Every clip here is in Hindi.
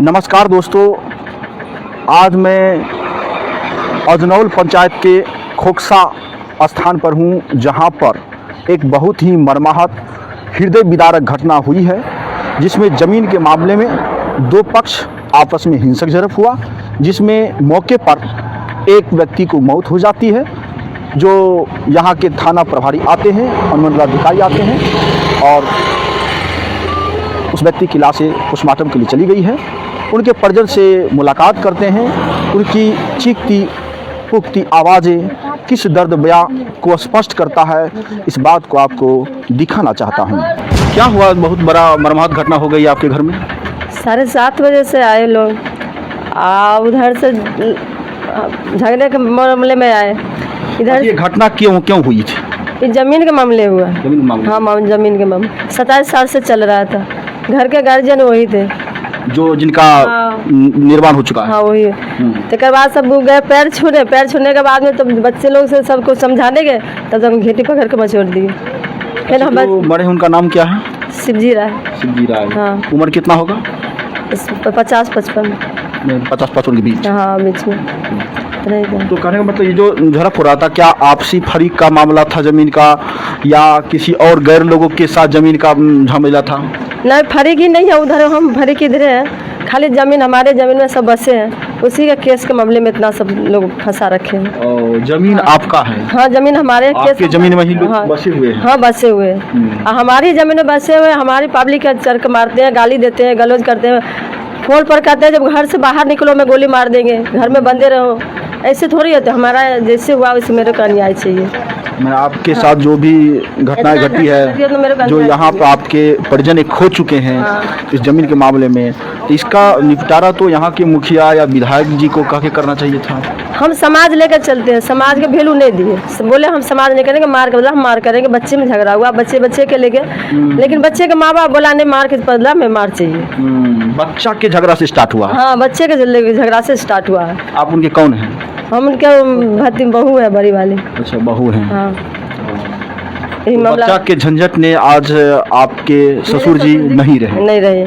नमस्कार दोस्तों, आज मैं अजनौल पंचायत के खोकसा स्थान पर हूं, जहां पर एक बहुत ही मर्माहत हृदय विदारक घटना हुई है, जिसमें ज़मीन के मामले में दो पक्ष आपस में हिंसक झड़प हुआ, जिसमें मौके पर एक व्यक्ति को मौत हो जाती है। जो यहाँ के थाना प्रभारी आते हैं, अनुमंडलाधिकारी आते हैं और उस व्यक्ति की लाशें पोस्टमार्टम के लिए चली गई है। उनके परिजन से मुलाकात करते हैं। उनकी चीखती पुकती आवाज़ें किस दर्द बयां को स्पष्ट करता है, इस बात को आपको दिखाना चाहता हूं। क्या हुआ? बहुत बड़ा मर्माहत घटना हो गई आपके घर में। 7:30 बजे से आए लोग, उधर से झगड़े के मामले में आए। इधर ये घटना क्यों हुई थी? ये जमीन के मामले हुआ। जमीन मामले? हाँ, जमीन के मामले 27 साल से चल रहा था। घर के गार्जियन वही थे जो जिनका निर्माण हो चुका है। हाँ, वही। तकर बाद सब गए पैर छूने के बाद में तो बच्चे लोग से सबको समझाने गए, तब तक घेटी पकड़ के मचोड़ दिए। फिर हम मरे, उनका नाम क्या है? शिवजी राय। शिवजी राय। हाँ। उम्र कितना होगा? 50-55 के बीच। हाँ, बीच में। तो कहने का मतलब ये जो झड़प हो रहा था, क्या आपसी फरीक का मामला था जमीन का, या किसी और गैर लोगों के साथ जमीन का झमेला था? नहीं, फरीक ही नहीं है। उधर हम फरीक इधर है, खाली जमीन हमारे जमीन में सब बसे हैं। उसी के केस के मामले में इतना सब लोग फंसा रखे हैं। और जमीन आपका है? हाँ, जमीन हमारे केस जमीन में ही लोग बसे हुए हैं। हाँ, बसे हुए हैं। हमारी जमीन में बसे हुए, हमारी पब्लिक का चरक मारते हैं, गाली देते हैं, गलौज करते हैं, फोन पर कहते हैं जब घर से बाहर निकलो मैं गोली मार देंगे, घर में बंदे रहो। ऐसे थोड़ी होते। हमारा जैसे हुआ वैसे मेरे को न्याय चाहिए। मैं आपके साथ जो भी घटनाएं घटी है, जो यहाँ पर आपके परिजन खो चुके हैं इस जमीन के मामले में, तो इसका निपटारा तो यहाँ के मुखिया या विधायक जी को कह के करना चाहिए था। हम समाज लेकर चलते हैं, समाज के वैल्यू नहीं दिए। बोले हम समाज नहीं करेंगे, मार के बदला हम मार करेंगे। बच्चे में झगड़ा हुआ, बच्चे के लेके, लेकिन बच्चे के माँ बाप बोला नहीं, मार के बदला में मार चाहिए। बच्चा के झगड़ा से स्टार्ट हुआ? हाँ, बच्चे के झगड़ा से स्टार्ट हुआ है। आप उनके कौन हैं? हम उनके भतीजी बहू है, बड़ी वाली। अच्छा, बहू हैं। हाँ। तो बच्चा के झंझट ने आज आपके ससुर जी नहीं रहे।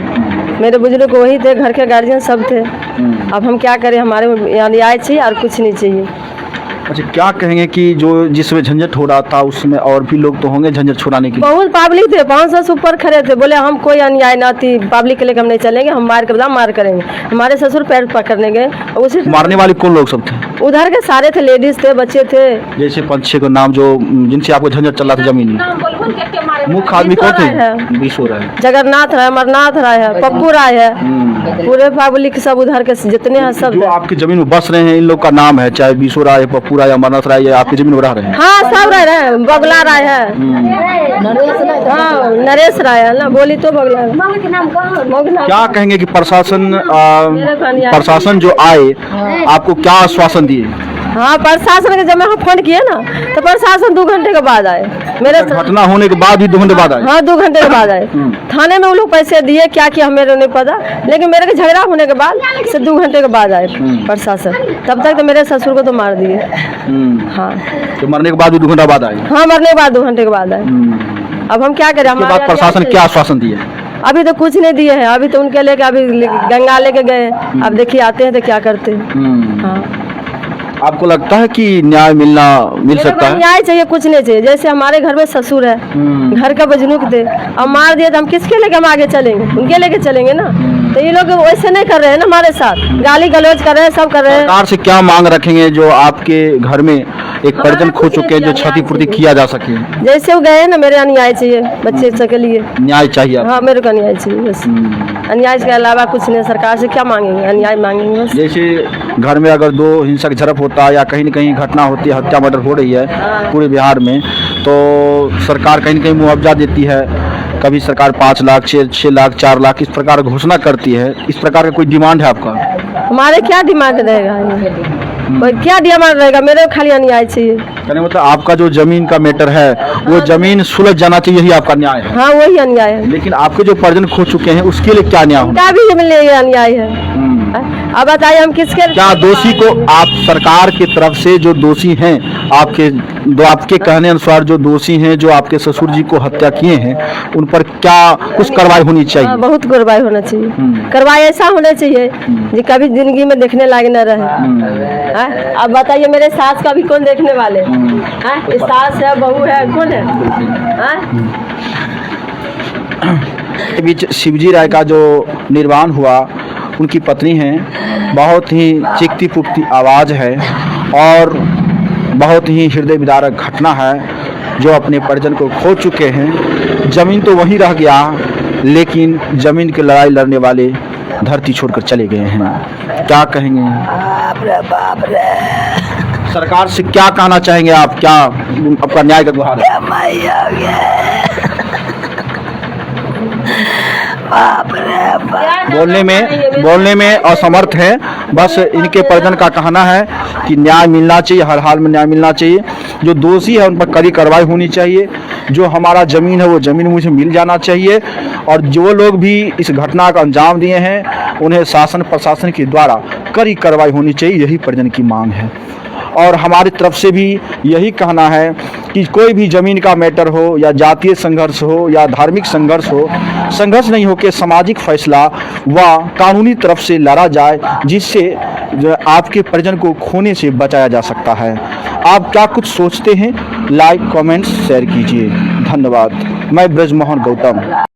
मेरे बुजुर्ग वही थे, घर के गार्जियन सब थे। अब हम क्या करें, हमारे यहाँ न्याय चाहिए और कुछ नहीं चाहिए। अच्छा, क्या कहेंगे कि जो जिसमें झंझट हो रहा था उसमें और भी लोग तो होंगे झंझट छुड़ाने के लिए? बहुत पब्लिक थे, 500 से ऊपर खड़े थे। बोले हम कोई अन्याय ना थी, पब्लिक के लेकर हम नहीं चलेंगे, हम मार के बदला मार करेंगे। हमारे ससुर पैर पकड़ने गए। उसी मारने वाले कौन लोग सब थे? उधर के सारे थे, लेडीज थे, बच्चे थे। जैसे 5-6 को नाम जो जिनसे आपको झंझट चल रहा था जमीन में, मुख्य आदमी कौन थे? 20 हो रहा है। जगन्नाथ राय, अमरनाथ राय है, पप्पू राय है, पूरे पब्लिक सब उधर के जितने हैं सब। जो आपकी जमीन में बस रहे हैं, इन लोग का नाम है, चाहे 20 राय, पप्पू राय, अमरनाथ राय, आपकी जमीन में रह रहे हैं? हाँ, सब रह रहे हैं। बगला राय है, हाँ, नरेश राय है ना, बोली तो बगला। क्या कहेंगे कि प्रशासन जो आए आपको क्या आश्वासन दिए? हाँ, प्रशासन के जब मैं फोन किए ना, तो प्रशासन 2 घंटे के बाद आए। मेरे घटना होने के बाद भी 2 घंटे बाद आए? हाँ, 2 घंटे के बाद आए। थाने में वो लोग पैसे दिए, क्या किया मेरे नहीं पता, लेकिन मेरे के झगड़ा होने के बाद से 2 घंटे के बाद आए प्रशासन। तब तक तो मेरे ससुर को तो मार दिए। हाँ, तो मरने के बाद भी 2 घंटा बाद आए? हाँ, मरने के बाद 2 घंटे के बाद आए। अब हम क्या करें? हमारे प्रशासन क्या आश्वासन दिए? अभी तो कुछ नहीं दिए हैं। अभी तो उनके लेके अभी गंगा लेके गए। अब देखिए आते हैं तो क्या करते हैं। हाँ। आपको लगता है कि न्याय मिल सकता है? न्याय चाहिए, कुछ नहीं चाहिए। जैसे हमारे घर में ससुर है, घर का बुजुर्ग थे, अब मार दिए तो हम किसके लेके हम आगे चलेंगे? उनके लेके चलेंगे ना। तो ये लोग वैसे नहीं कर रहे हैं ना, हमारे साथ गाली गलौज कर रहे हैं, सब कर रहे हैं। सरकार से क्या मांग रखेंगे जो आपके घर में एक परिजन खो चुके हैं, जो क्षतिपूर्ति किया जा सके? जैसे वो गए ना, मेरे अन्याय चाहिए, बच्चे के लिए न्याय चाहिए। हाँ, मेरे को अन्याय चाहिए बस। अन्याय के अलावा कुछ नहीं। सरकार से क्या मांगेंगे? अन्याय मांगेंगे बस। जैसे घर में अगर 2 हिंसक झड़प होता है या कहीं न कहीं घटना होती है, हत्या मर्डर हो रही है पूरे बिहार में, तो सरकार कहीं न कहीं मुआवजा देती है। कभी सरकार 5 लाख, 6 लाख, 4 लाख इस प्रकार घोषणा करती है। इस प्रकार का कोई डिमांड है आपका? हमारे क्या डिमांड रहेगा? कोई क्या डिमांड रहेगा? मेरे को खाली अन्याय चाहिए। मतलब आपका जो जमीन का मैटर है, वो जमीन सुलझ जाना चाहिए, यही आपका न्याय है? हाँ, वही अन्याय है। लेकिन आपके जो परिजन खो चुके हैं उसके लिए क्या न्याय होगा? भी अन्याय है। अब बताइए हम किसके क्या दोषी को आप सरकार की तरफ से जो दोषी हैं आपके कहने अनुसार जो दोषी हैं जो आपके ससुर जी को हत्या किए हैं उन पर क्या कुछ कार्रवाई होनी चाहिए? बहुत कार्रवाई होना चाहिए, कार्रवाई ऐसा होना चाहिए जो कभी जिंदगी में देखने लायक न रहे। अब बताइए मेरे सास का भी कौन देखने वाले? सास है, बहू है, कौन है? के बीच शिवजी राय का जो निर्वाण हुआ, उनकी पत्नी हैं, बहुत ही चीखती फूकती आवाज़ है और बहुत ही हृदय विदारक घटना है जो अपने परिजन को खो चुके हैं। ज़मीन तो वहीं रह गया, लेकिन ज़मीन की लड़ाई लड़ने वाले धरती छोड़कर चले गए हैं। क्या कहेंगे? बाप रे सरकार से क्या कहना चाहेंगे आप? क्या आपका न्याय का गुहार है? बोलने में असमर्थ है। बस इनके परिजन का कहना है कि न्याय मिलना चाहिए, हर हाल में न्याय मिलना चाहिए। जो दोषी है उन पर कड़ी कार्रवाई होनी चाहिए। जो हमारा ज़मीन है वो ज़मीन मुझे मिल जाना चाहिए और जो लोग भी इस घटना का अंजाम दिए हैं उन्हें शासन प्रशासन के द्वारा कड़ी कार्रवाई होनी चाहिए, यही परिजन की मांग है। और हमारी तरफ से भी यही कहना है कि कोई भी ज़मीन का मैटर हो या जातीय संघर्ष हो या धार्मिक संघर्ष हो, संघर्ष नहीं हो के सामाजिक फैसला व कानूनी तरफ से लड़ा जाए, जिससे आपके परिजन को खोने से बचाया जा सकता है। आप क्या कुछ सोचते हैं? लाइक, कमेंट्स, शेयर कीजिए। धन्यवाद। मैं ब्रजमोहन गौतम।